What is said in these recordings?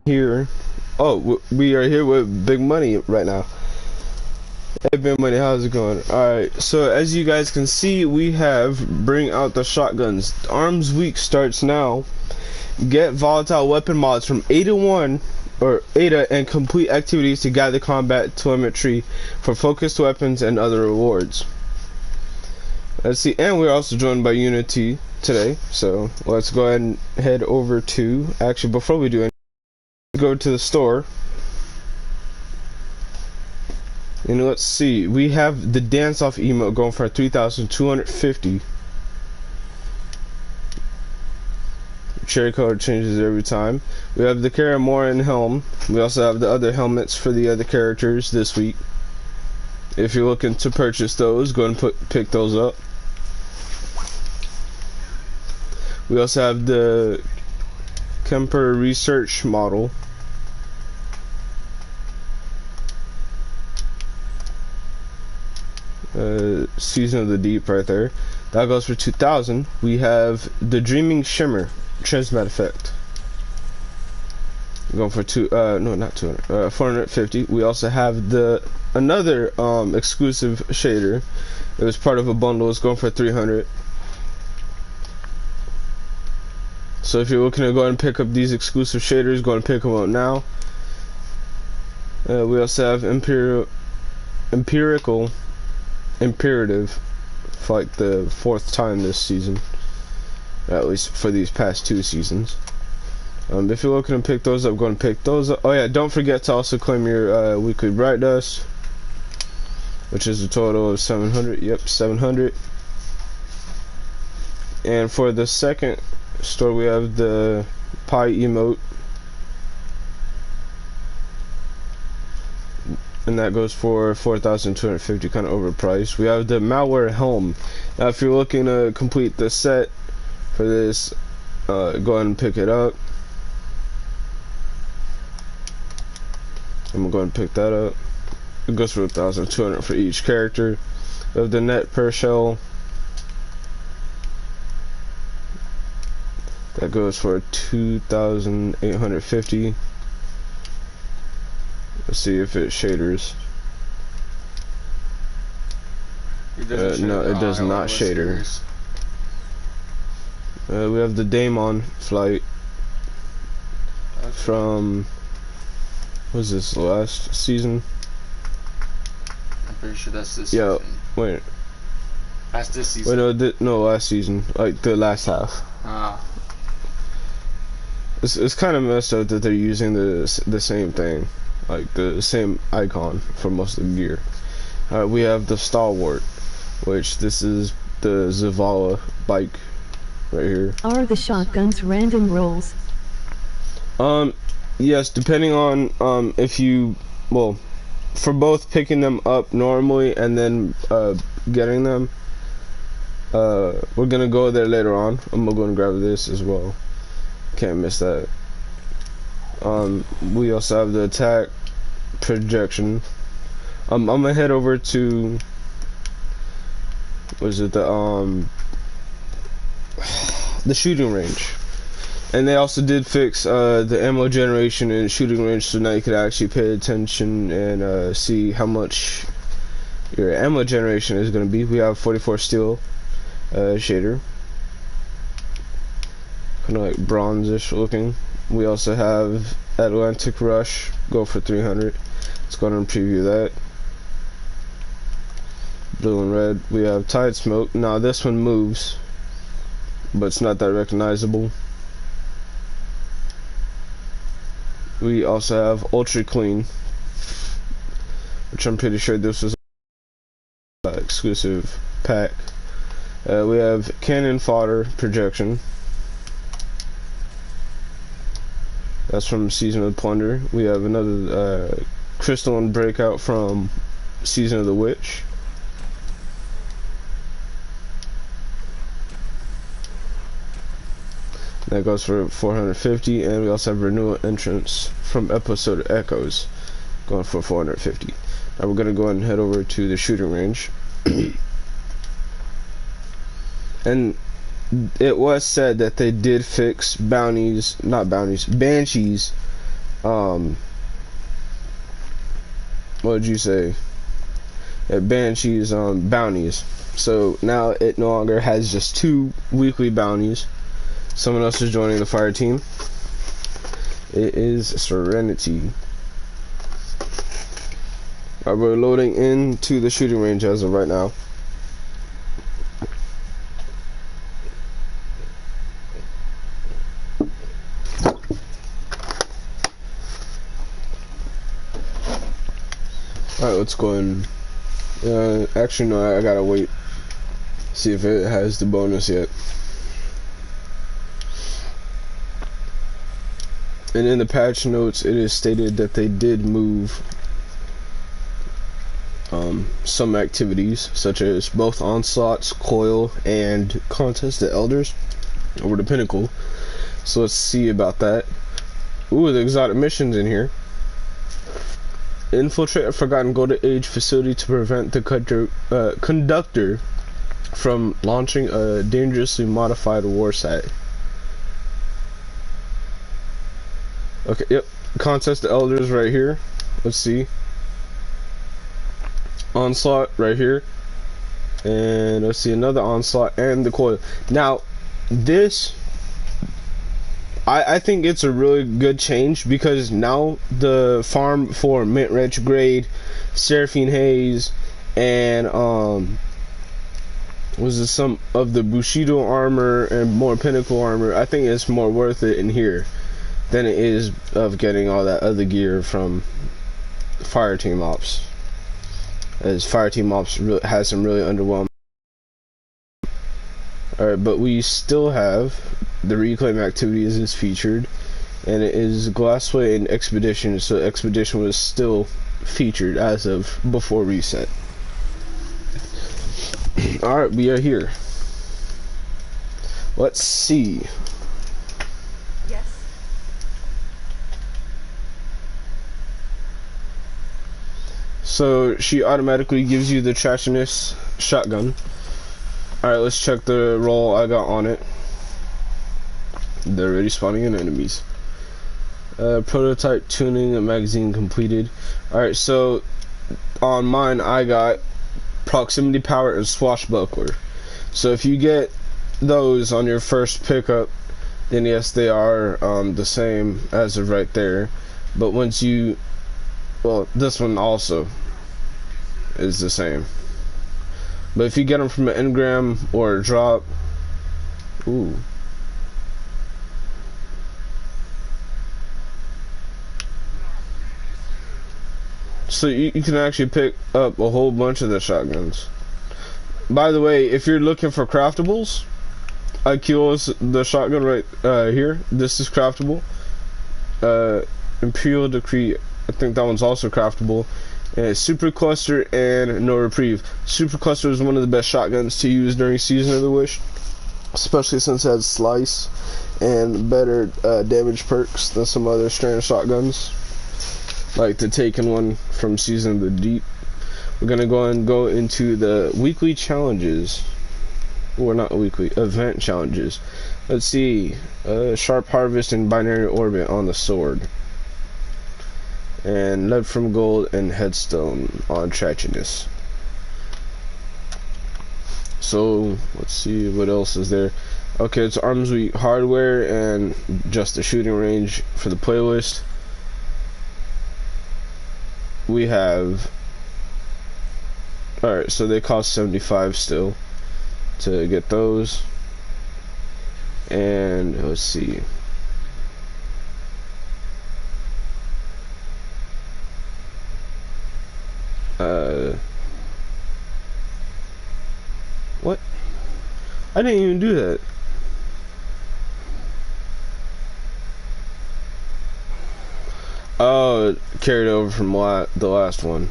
here. Oh, we are here with Big Money right now. Hey, Big Money, how's it going? Alright, so as you guys can see, we have Bring Out the Shotguns. Arms Week starts now. Get volatile weapon mods from Ada and complete activities to gather combat telemetry for focused weapons and other rewards. Let's see, and we're also joined by Unity today, so let's go ahead and head over to, actually before we do anything, go to the store. And let's see, we have the dance off emote going for 3,250. Cherry color changes every time. We have the Karamoran helm. We also have the other helmets for the other characters this week. If you're looking to purchase those, go and pick those up. We also have the Kemper research model. Season of the Deep right there. That goes for 2,000. We have the Dreaming Shimmer transmat effect going for 450. We also have the another exclusive shader. It was part of a bundle. It's going for 300. So if you're looking to go ahead and pick up these exclusive shaders, go and pick them up now. We also have Imperative for like the 4th time this season, at least for these past 2 seasons. If you're looking to pick those up, go and pick those up. Oh yeah, don't forget to also claim your weekly bright dust, which is a total of 700. Yep, 700. And for the second store, we have the pie emote, and that goes for 4,250, kind of overpriced. We have the malware helm. Now if you're looking to complete the set for this, go ahead and pick it up. I'm gonna go ahead and pick that up. It goes for 1,200 for each character. We have the net per shell. That goes for 2,850. Let's see if it shaders. No, it does not shader. We have the Daemon flight from, what was this, last season? I'm pretty sure that's this season. Yeah, wait. That's this season. Wait, no, last season, like the last half. Ah. It's kind of messed up that they're using the same thing, like the same icon for most of the gear. We have the Stalwart, which this is the Zavala bike right here. Are the shotguns random rolls? Yes, depending on if you, well, for both picking them up normally and then getting them. We're gonna go there later on. I'm gonna grab this as well. Can't miss that. We also have the attack projection. I'm gonna head over to, was it the shooting range, and they also did fix the ammo generation and shooting range, so now you could actually pay attention and see how much your ammo generation is gonna be. We have 44 steel shader, kind of like bronzish looking. We also have Atlantic Rush, go for 300. Let's go ahead and preview that. Blue and red. We have Tide Smoke. Now this one moves, but it's not that recognizable. We also have Ultra Clean, which I'm pretty sure this was an exclusive pack. We have Cannon Fodder Projection. That's from Season of the Plunder. We have another Crystalline Breakout from Season of the Witch. That goes for 450, and we also have Renewal Entrance from Episode Echoes, going for 450. Now we're gonna go ahead and head over to the shooting range. And it was said that they did fix banshees what would you say? It Banshee's bounties. So now it no longer has just 2 weekly bounties. Someone else is joining the fire team. It is Serenity. Alright, we're loading into the shooting range as of right now. Alright, let's go in. Actually, no, I gotta wait. See if it has the bonus yet. And in the patch notes, it is stated that they did move some activities, such as both onslaughts, coil, and contest the elders over the pinnacle. So let's see about that. Ooh, the exotic missions in here. Infiltrate a forgotten Golden Age facility to prevent the conductor from launching a dangerously modified war site. Okay, yep. Contest the elders right here. Let's see. Onslaught right here. And let's see another onslaught and the coil. Now, this I think it's a really good change, because now the farm for Mint Retrograde, Seraphine Haze, and was it some of the Bushido armor and more pinnacle armor, I think it's more worth it in here than it is of getting all that other gear from Fire Team Ops, as Fire Team Ops has some really underwhelming. Alright, but we still have the reclaim activities is featured, and it is Glassway and Expedition, so Expedition was still featured as of before reset. Alright, we are here. Let's see. Yes. So she automatically gives you the Trashiness shotgun. Alright, let's check the roll I got on it. They're already spawning in enemies. Prototype tuning and magazine completed. Alright, so on mine I got proximity power and swashbuckler. So if you get those on your first pickup, then yes, they are the same as of right there. But once you, well, this one also is the same. But if you get them from an engram or a drop, ooh. So you can actually pick up a whole bunch of the shotguns. By the way, if you're looking for craftables, IQ's the shotgun right here. This is craftable. Imperial Decree, I think that one's also craftable. And Super Cluster and No Reprieve. Super Cluster is one of the best shotguns to use during Season of the Wish, especially since it has Slice and better damage perks than some other strand shotguns, like the Taken one from Season of the Deep. We're gonna go into the weekly challenges, or not weekly, event challenges. Let's see, Sharp Harvest and Binary Orbit on the sword, and Lead from Gold and Headstone on Trachiness. So let's see what else is there. Okay, it's Arms Week hardware and just the shooting range for the playlist. We have, alright, so they cost 75 still to get those. And let's see, what? I didn't even do that. Oh, carried over from the last one.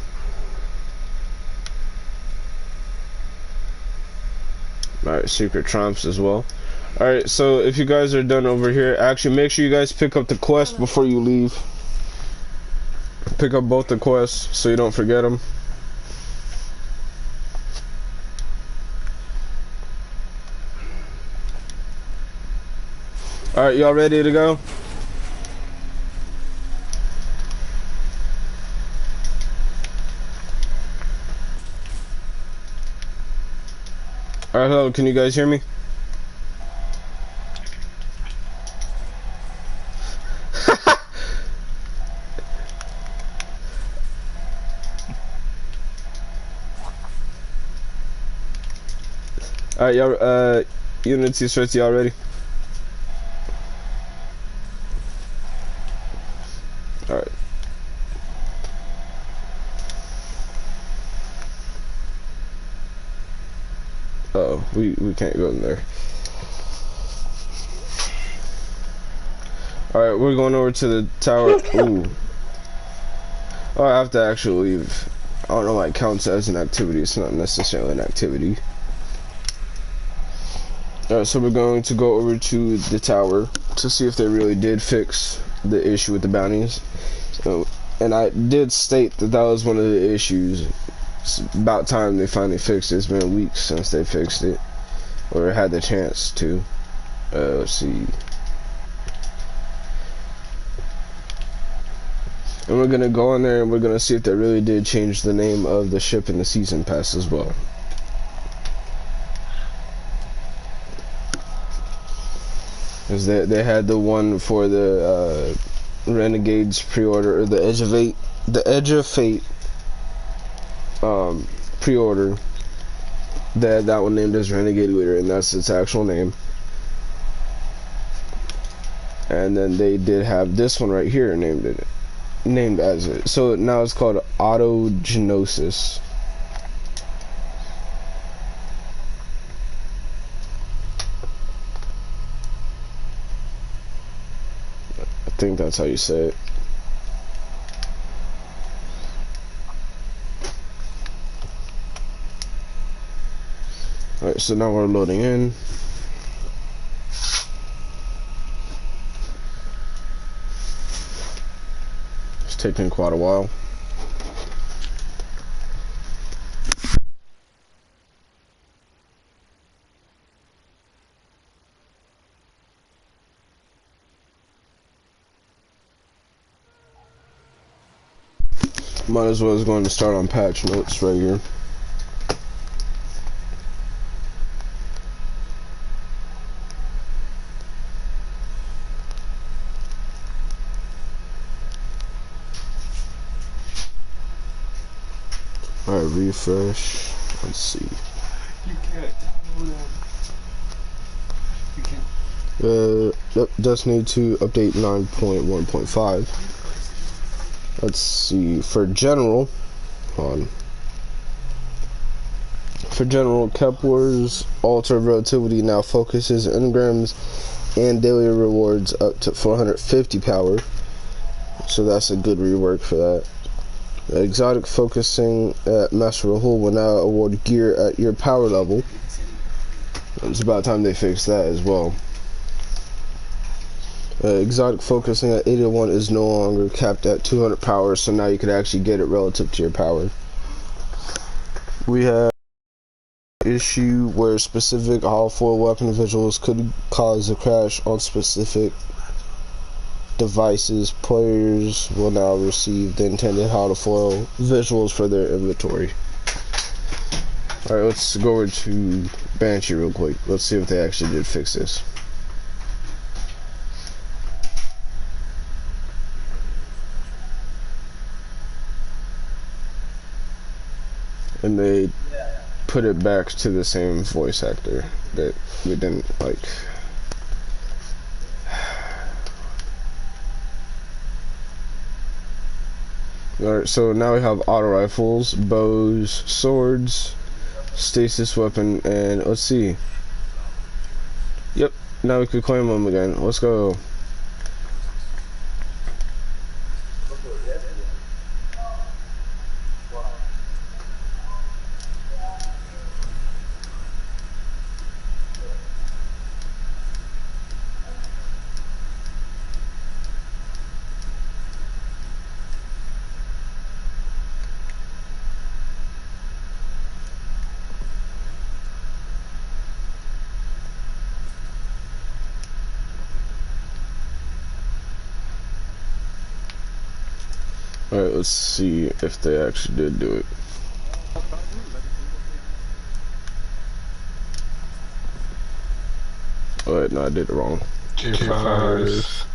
Alright, secret trumps as well. Alright, so if you guys are done over here, actually make sure you guys pick up the quest before you leave. Pick up both the quests so you don't forget them. Alright, y'all ready to go? Alright, hello, can you guys hear me? Alright, y'all, Unity starts, y'all ready? Alright. Uh-oh, we can't go in there. Alright, we're going over to the tower. Ooh. Oh, I have to actually leave. I don't know why it counts as an activity. It's not necessarily an activity. Alright, so we're going to go over to the tower to see if they really did fix the issue with the bounties. And I did state that that was one of the issues. It's about time they finally fixed it. It's been weeks since they fixed it, or had the chance to. Let's see. And we're gonna go in there and we're gonna see if they really did change the name of the ship in the season pass as well. Because they had the one for the Renegades pre-order, or the Edge of Fate pre-order. They had that one named as Renegade Leader, and that's its actual name. And then they did have this one right here named as it. So now it's called Autogenosis. I think that's how you say it. Alright, so now we're loading in. It's taking quite a while. Might as well as going to start on patch notes right here. Alright, refresh. Let's see. You can't download them. You can't. Yep, just need to update 9.1.5. Let's see. For general, hold on. For general, Kepler's Alter Relativity now focuses engrams and daily rewards up to 450 power. So that's a good rework for that. Exotic focusing at Master Rahul will now award gear at your power level. It's about time they fix that as well. Exotic focusing at 801 is no longer capped at 200 power, so now you can actually get it relative to your power. We have an issue where specific hollow foil weapon visuals could cause a crash on specific devices. Players will now receive the intended hollow foil visuals for their inventory. Alright, let's go over to Banshee real quick. Let's see if they actually did fix this. And they put it back to the same voice actor that we didn't like. Alright, so now we have auto rifles, bows, swords, stasis weapon, and let's see. Yep, now we can claim them again. Let's go. Alright, let's see if they actually did do it. Oh, wait, no, I did it wrong. Tier 5.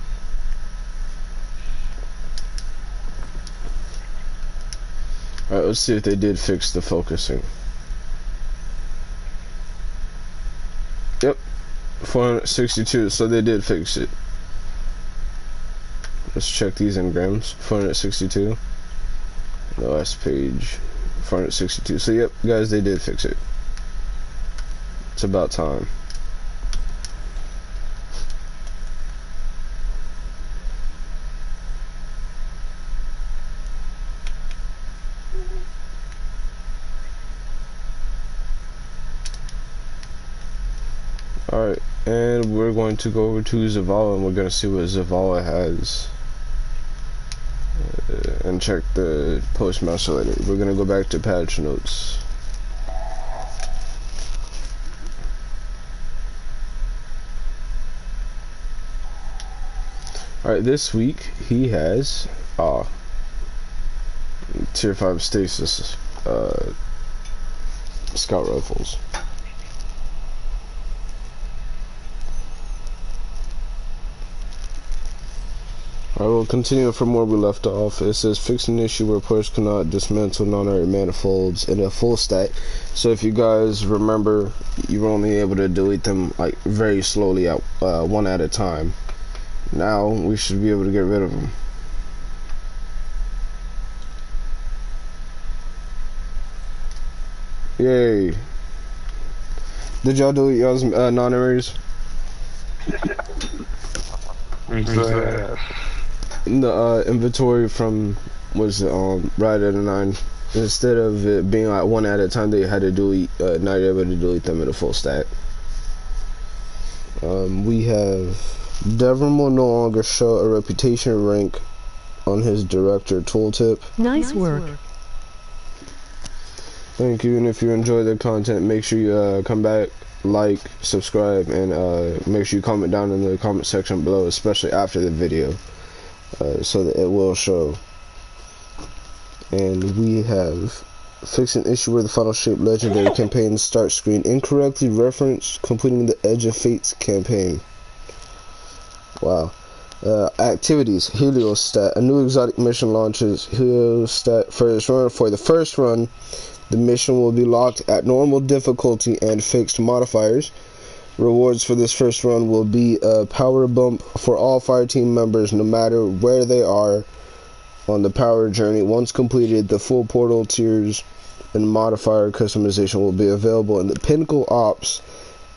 Alright, let's see if they did fix the focusing. Yep, 462, so they did fix it. Let's check these engrams. 462. The last page. 462. So yep, guys, they did fix it. It's about time. Alright, and we're going to go over to Zavala and we're going to see what Zavala has. And check the postmaster later. We're going to go back to patch notes. Alright, this week he has tier 5 stasis scout rifles. I will continue from where we left off. It says fix an issue where players cannot dismantle non-array manifolds in a full stack. So if you guys remember, you were only able to delete them like very slowly at one at a time. Now we should be able to get rid of them. Yay! Did y'all delete y'all's non-arrays? In the inventory from right at a 9, instead of it being like one at a time, they had to delete. Now you're able to delete them in a full stack. We have Devon will no longer show a reputation rank on his director tooltip. Nice work. Thank you, and if you enjoy the content, make sure you come back, like, subscribe, and make sure you comment down in the comment section below, especially after the video. So that it will show. And we have fixed an issue where the Final Shape Legendary campaign start screen incorrectly referenced completing the Edge of Fates campaign. Wow. Activities. Heliostat. A new exotic mission launches. Heliostat first run. For the first run, the mission will be locked at normal difficulty and fixed modifiers. Rewards for this first run will be a power bump for all fire team members no matter where they are on the power journey. Once completed, the full portal tiers and modifier customization will be available in the Pinnacle Ops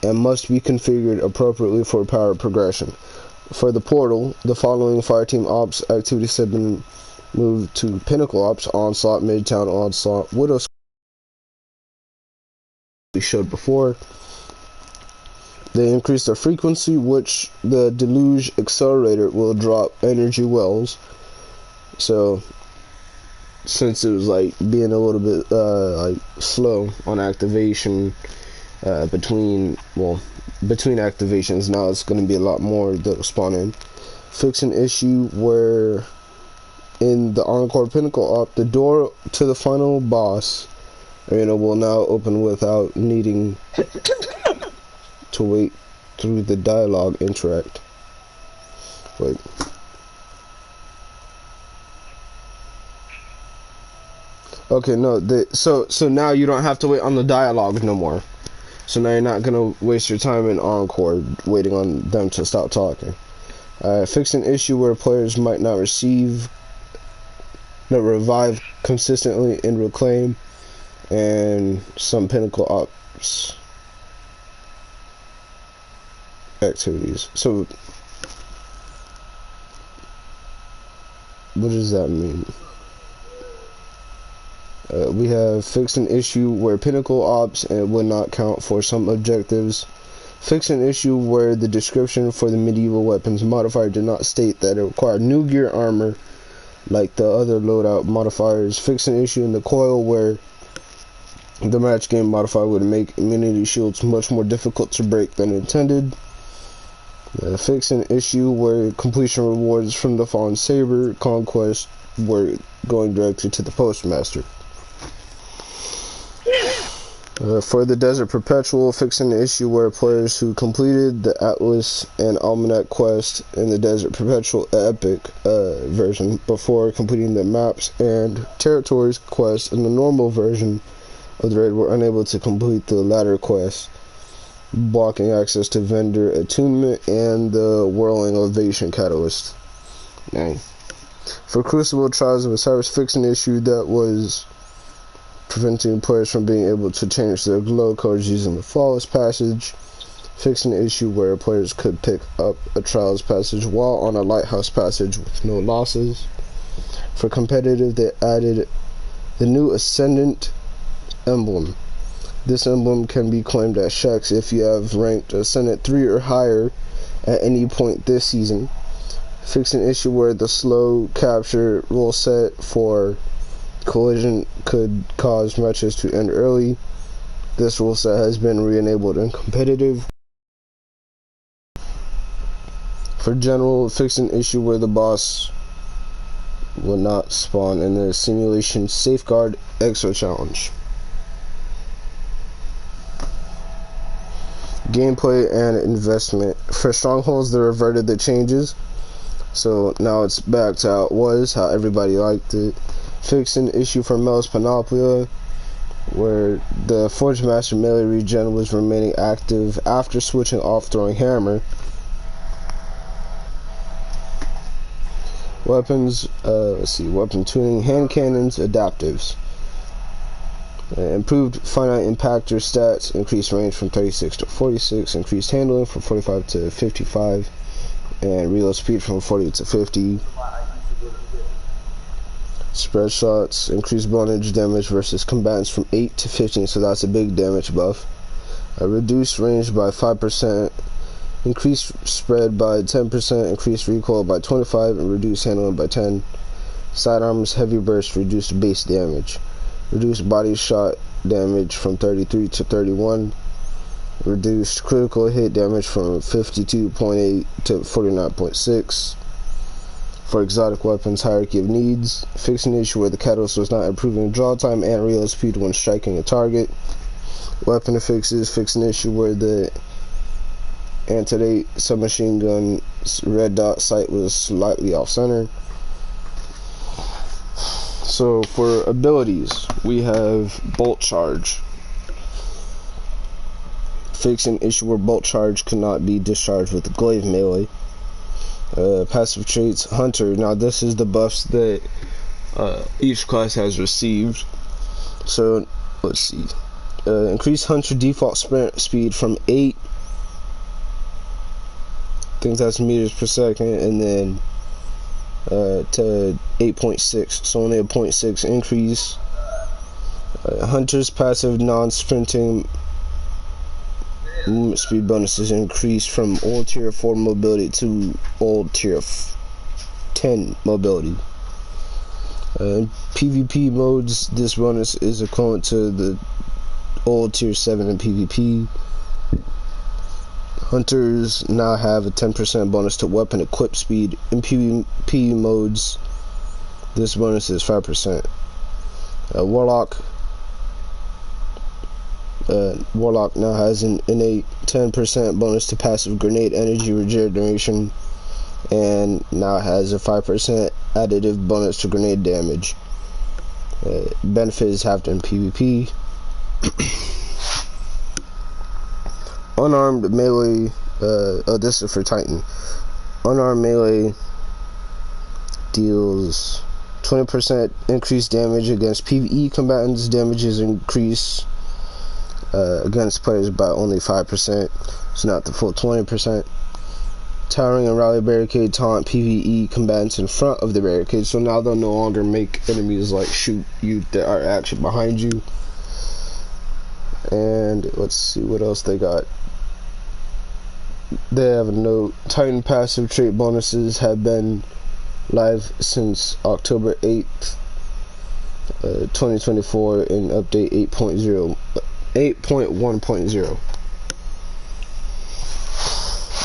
and must be configured appropriately for power progression. For the portal, the following fire team ops activities have been moved to Pinnacle Ops: Onslaught, Midtown Onslaught, Widow we showed before. They increase their frequency, which the Deluge Accelerator will drop energy wells. So, since it was like being a little bit like slow on activation between activations, now it's going to be a lot more that'll spawn in. Fix an issue where in the Encore Pinnacle Op, the door to the final boss arena will now open without needing to wait through the dialogue interact. Wait. Okay, no. So now you don't have to wait on the dialogue no more. So now you're not gonna waste your time in Encore waiting on them to stop talking. Fix an issue where players might not revive consistently in Reclaim and some Pinnacle Ops activities. So what does that mean? We have fixed an issue where Pinnacle Ops would not count for some objectives. Fix an issue where the description for the medieval weapons modifier did not state that it required new gear armor like the other loadout modifiers. Fix an issue in the coil where the match game modifier would make immunity shields much more difficult to break than intended. Fix an issue where completion rewards from the Fallen Saber Conquest were going directly to the Postmaster. For the Desert Perpetual, fixing the issue where players who completed the Atlas and Almanac quest in the Desert Perpetual Epic version before completing the maps and territories quest in the normal version of the raid were unable to complete the latter quest, blocking access to vendor attunement and the whirling ovation catalyst. Dang. For Crucible Trials of Osiris, fixing an issue that was preventing players from being able to change their glow codes using the Flawless Passage, fixing an issue where players could pick up a Trials Passage while on a Lighthouse Passage with no losses. For competitive, they added the new Ascendant emblem. This emblem can be claimed as Shex if you have ranked Ascendant 3 or higher at any point this season. Fixing an issue where the slow capture rule set for collision could cause matches to end early. This rule set has been re-enabled in competitive. For general, fixing an issue where the boss will not spawn in the simulation safeguard exo challenge. Gameplay and investment. For strongholds, they reverted the changes, so now it's back to how it was, how everybody liked it. Fixing an issue for Mel's Panoplia, where the Forge Master melee regen was remaining active after switching off throwing hammer. Weapons, weapon tuning, hand cannons, adaptives. Improved finite impactor stats, increased range from 36 to 46, increased handling from 45 to 55, and reload speed from 40 to 50. Spread shots, increased bonus damage versus combatants from 8 to 15, so that's a big damage buff. Reduced range by 5%, increased spread by 10%, increased recoil by 25, and reduced handling by 10. Sidearms, heavy burst, reduced base damage. Reduced body shot damage from 33 to 31. Reduced critical hit damage from 52.8 to 49.6. For exotic weapons, hierarchy of needs, fixing the issue where the catalyst was not improving draw time and reload speed when striking a target. Weapon fixes, fixing the issue where the anti-date submachine gun red dot sight was slightly off center. So for abilities, we have Bolt Charge. Fixing issue where Bolt Charge could not be discharged with the glaive melee. Passive traits, Hunter. Now this is the buffs that each class has received. So let's see. Increase Hunter default sprint speed from 8, I think that's meters per second, and then to 8.6, so only a 0.6 increase. Hunter's passive non-sprinting movement speed bonuses increased from old tier 4 mobility to old tier 10 mobility. PvP modes, this bonus is equivalent to the old tier 7 in PvP. Hunters now have a 10% bonus to weapon equip speed. In PvP modes, this bonus is 5%. Warlock now has an innate 10% bonus to passive grenade energy regeneration, and now has a 5% additive bonus to grenade damage. Benefit is halved in PvP. Unarmed melee, this is for Titan. Unarmed melee deals 20% increased damage against PvE combatants. Damages increase against players by only 5%, so not the full 20%. Towering and rally barricade taunt PvE combatants in front of the barricade, so now they'll no longer make enemies like shoot you that are actually behind you. And let's see what else they got. They have a note. Titan passive trait bonuses have been live since October 8th, 2024 in update 8.1.0.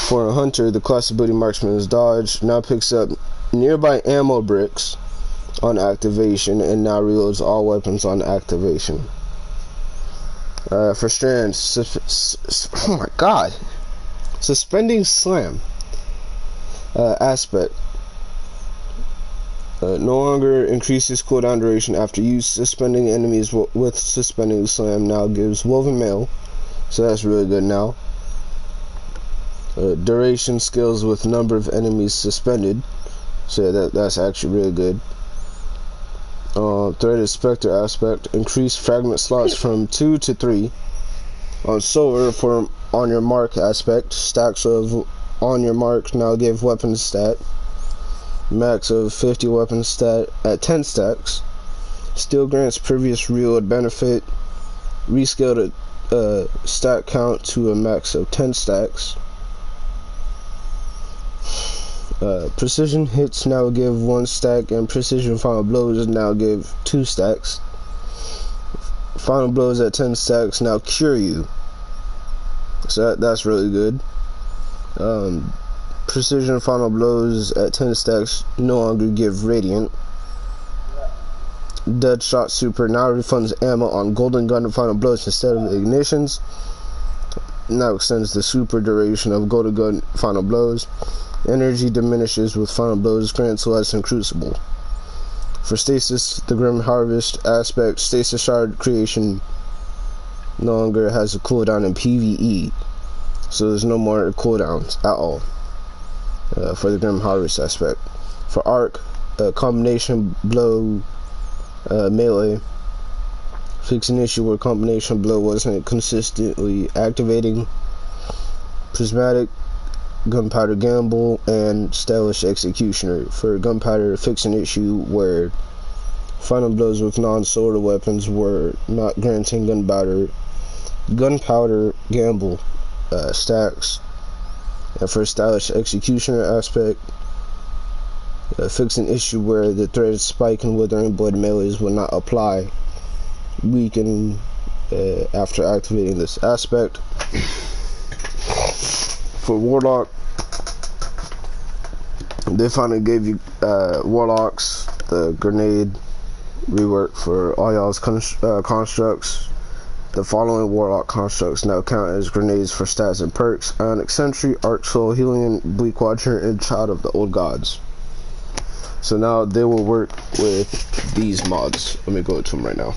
For a hunter, the class ability Marksman's Dodge now picks up nearby ammo bricks on activation and now reloads all weapons on activation. For Strand, oh my god. Suspending Slam aspect. No longer increases cooldown duration after use. Suspending enemies with Suspending Slam now gives Woven Mail. So that's really good now. Duration scales with number of enemies suspended. So that's actually really good. Threaded Spectre aspect. Increase fragment slots from 2 to 3. On Solar for On Your Mark aspect. Stacks of On Your Mark now give weapon stat. Max of 50 weapon stat at 10 stacks. Still grants previous reload benefit. Rescaled stat count to a max of 10 stacks. Precision hits now give 1 stack, and precision final blows now give 2 stacks. Final blows at 10 stacks now cure you. So that's really good. Precision final blows at 10 stacks no longer give radiant. Deadshot super now refunds ammo on golden gun and final blows instead of ignitions. Now extends the super duration of golden gun final blows. Energy diminishes with final blows, grants less in Crucible. For Stasis, the Grim Harvest aspect, Stasis Shard creation no longer has a cooldown in PvE. So there's no more cooldowns at all for the Grim Harvest aspect. For Arc, combination blow melee. Fix an issue where combination blow wasn't consistently activating. Prismatic, Gunpowder Gamble, and Stylish Executioner. For Gunpowder, fix an issue where final blows with non-solar weapons were not granting Gunpowder Gamble stacks. And for Stylish Executioner aspect, fix an issue where the Threaded Spike and Withering Blade melees will not apply. Weaken after activating this aspect. For Warlock, they finally gave you Warlocks the grenade rework for all y'all's constructs. The following Warlock constructs now count as grenades for stats and perks: Ionic Sentry, Arc Soul, Helion, Bleak Watcher, and Child of the Old Gods. So now they will work with these mods. Let me go to them right now.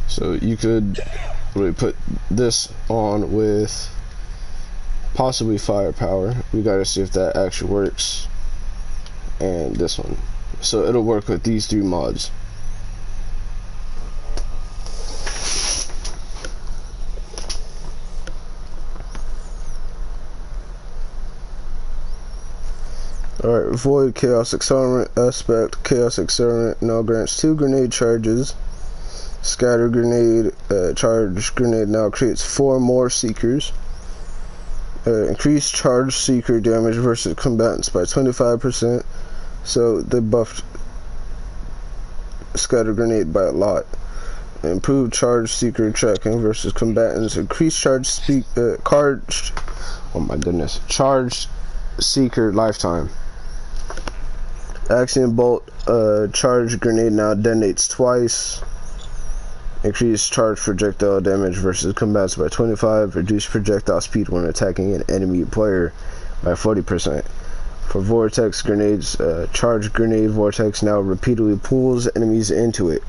So you could really put this on with possibly Firepower. We gotta see if that actually works. And this one. So it'll work with these 3 mods. Alright, Void Chaos Accelerant aspect. Chaos Accelerant now grants 2 grenade charges. Scatter Grenade, Charge Grenade now creates 4 more Seekers. Increased Charge Seeker damage versus combatants by 25%. So they buffed Scatter Grenade by a lot. Improved Charge Seeker tracking versus combatants. Increased Charged Seeker lifetime. Axiom Bolt, Charge Grenade now detonates twice. Increased charge projectile damage versus combatants by 25. Reduced projectile speed when attacking an enemy player by 40%. For Vortex Grenades, Charge Grenade Vortex now repeatedly pulls enemies into it.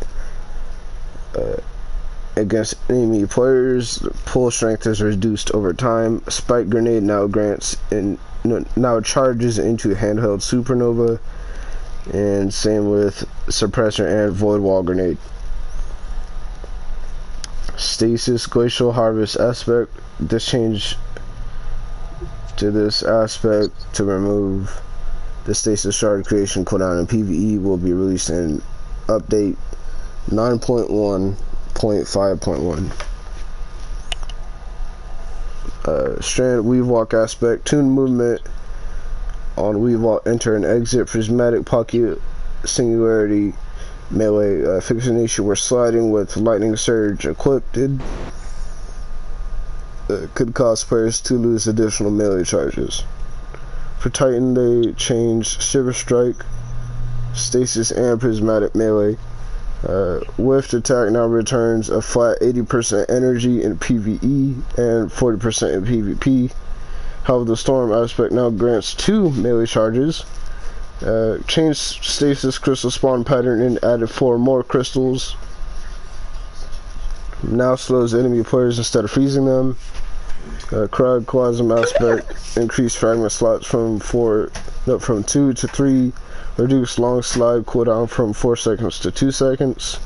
Against enemy players, pull strength is reduced over time. Spike Grenade now now charges into handheld Supernova. And same with Suppressor and Void Wall Grenade. Stasis Glacial Harvest aspect. This change to this aspect to remove the Stasis Shard creation cooldown in PvE will be released in update 9.1.5.1. Strand Weave Walk aspect. Tune movement on Weave Walk, enter and exit. Prismatic Pocket Singularity melee. Fix an issue where sliding with Lightning Surge equipped could cause players to lose additional melee charges. For Titan, they changed Shiver Strike, Stasis, and Prismatic Melee. Whiffed attack now returns a flat 80% energy in PvE and 40% in PvP. However, the Storm aspect now grants 2 melee charges. Changed Stasis crystal spawn pattern and added 4 more crystals. Now slows enemy players instead of freezing them. Cryoquasm aspect increased fragment slots from 2 to 3. Reduced long slide cooldown from 4 seconds to 2 seconds.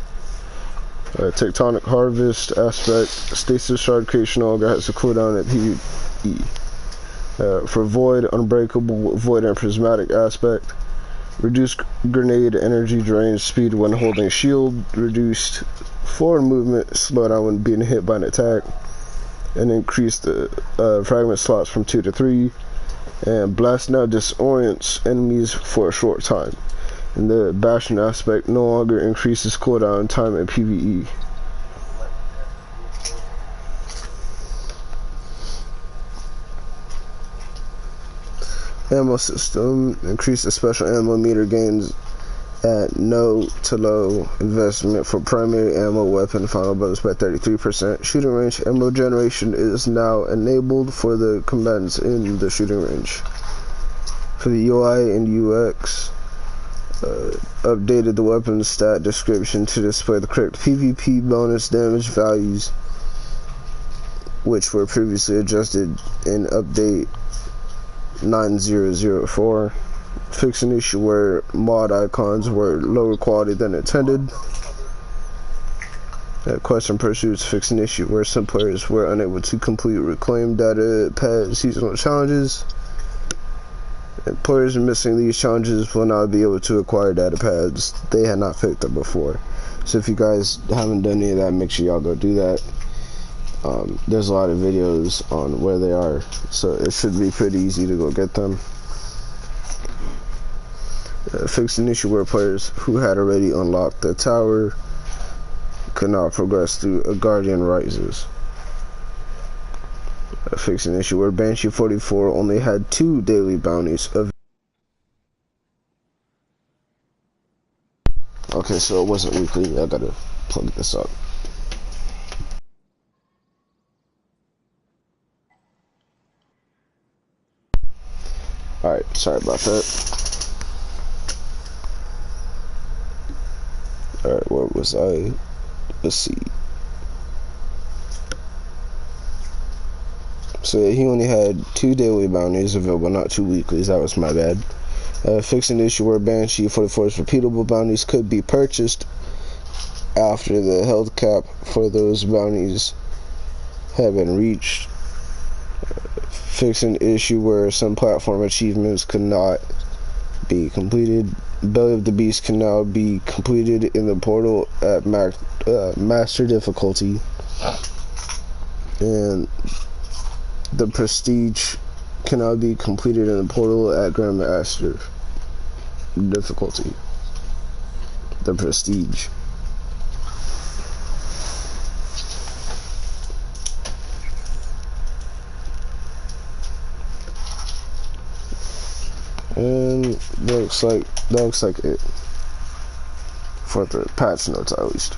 Tectonic harvest aspect, stasis shard creation Olga has a cooldown at PvE. For void, unbreakable, void, and prismatic aspect, reduced grenade energy drain speed when holding shield, reduced forward movement slowdown when being hit by an attack, and increased the fragment slots from 2 to 3. And blast now disorients enemies for a short time. And the Bastion aspect no longer increases cooldown time in PvE. Ammo system increases special ammo meter gains at no to low investment for primary ammo, weapon, final bonus by 33%. Shooting range ammo generation is now enabled for the combatants in the shooting range. For the UI and UX, updated the weapon stat description to display the correct PvP bonus damage values, which were previously adjusted in update 9004. Fix an issue where mod icons were lower quality than intended. Question pursuits fix an issue where some players were unable to complete reclaim data pad seasonal challenges. And players missing these challenges will not be able to acquire data pads they had not picked up before. So if you guys haven't done any of that, make sure y'all go do that. There's a lot of videos on where they are, so it should be pretty easy to go get them. Fix an issue where players who had already unlocked the tower could not progress through a Guardian Rises. Fix an issue where Banshee 44 only had 2 daily bounties of. Okay, so it wasn't weekly. I gotta plug this up. Alright, sorry about that. Alright, where was I? Let's see. So yeah, he only had 2 daily bounties available, not 2 weeklies. That was my bad. Fix an issue where Banshee 44's repeatable bounties could be purchased after the health cap for those bounties have been reached. Fix an issue where some platform achievements could not be completed. Belly of the Beast can now be completed in the portal at master difficulty. And the Prestige can now be completed in the portal at Grandmaster difficulty. The Prestige. And that looks like it for the patch notes, at least.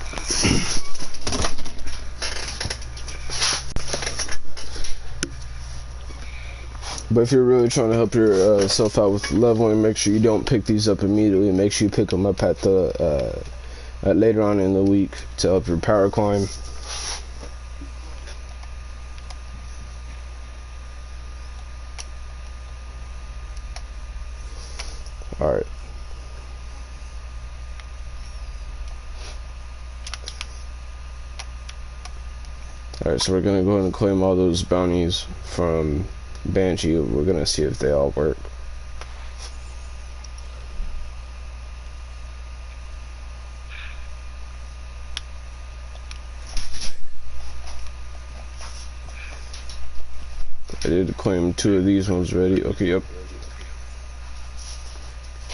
But if you're really trying to help yourself out with leveling, make sure you don't pick these up immediately. Make sure you pick them up at the later on in the week to help your power climb. Alright. Alright, so we're gonna go ahead and claim all those bounties from Banshee. We're gonna see if they all work. I did claim 2 of these ones already. Okay, yep.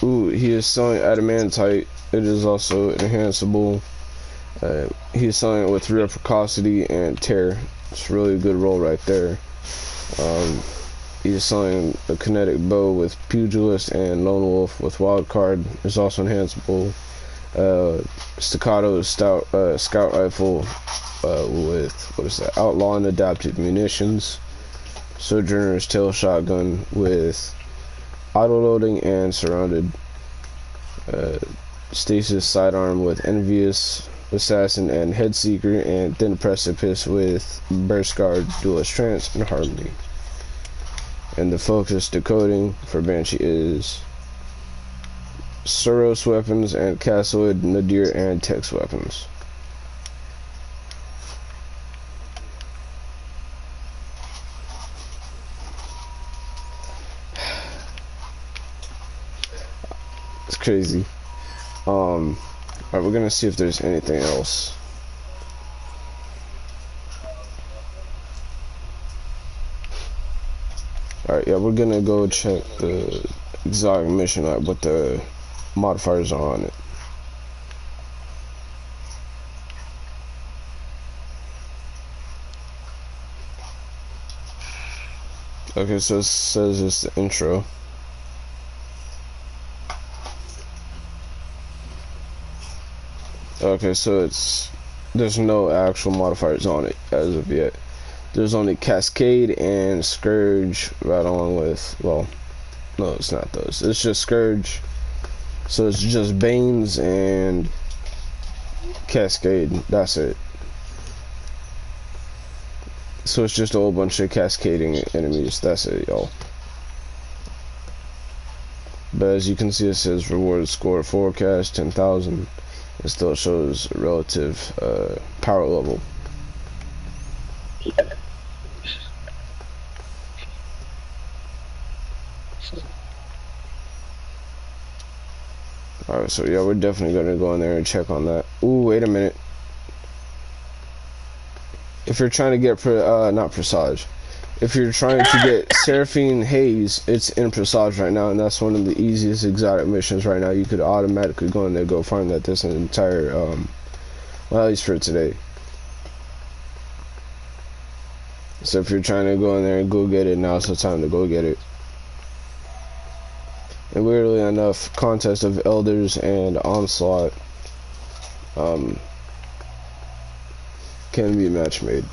Ooh, he is selling adamantite. It is also enhanceable. He is selling it with reciprocity and tear. It's really a good roll right there. He's selling a kinetic bow with pugilist and lone wolf with wild card. There's also enhanceable staccato scout rifle with what is that? Outlaw and adaptive munitions. Sojourner's tail shotgun with auto loading and surrounded. Stasis sidearm with envious assassin and head seeker, and thin precipice with burst guard, duelist trance, and harmony. And the focus decoding for Banshee is Suros weapons and Castlewood, Nadir, and Tex weapons. It's crazy. Alright, we're gonna see if there's anything else. Alright, yeah, we're gonna go check the exotic mission out, what the modifiers are on it. Okay, so it says it's the intro. Okay, so there's no actual modifiers on it as of yet. There's only Cascade and Scourge right along with, well, no, it's not those. It's just Scourge. So it's just Banes and Cascade. That's it. So it's just a whole bunch of cascading enemies. That's it, y'all. But as you can see, it says reward score forecast 10,000. It still shows a relative power level. Alright, so yeah, we're definitely gonna go in there and check on that. Ooh, wait a minute. If you're trying to get not Presage, if you're trying to get Seraphine Haze, it's in Presage right now, and that's one of the easiest exotic missions right now. You could automatically go in there, go find that this entire well, at least for today. So if you're trying to go in there and go get it, now's the time to go get it. And weirdly enough, Contest of Elders and Onslaught can be match made.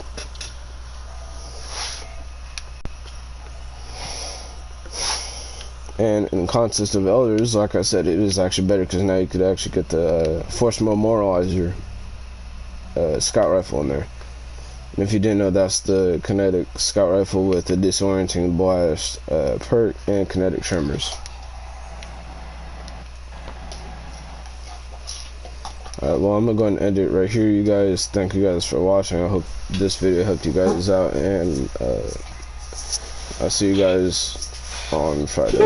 And in Contest of Elders, like I said, it is actually better because now you could actually get the Force Memorializer scout rifle in there. And if you didn't know, that's the kinetic scout rifle with the disorienting blast perk and kinetic tremors. Alright, well, I'm gonna go and end it right here, you guys. Thank you guys for watching. I hope this video helped you guys out, and I'll see you guys on Friday.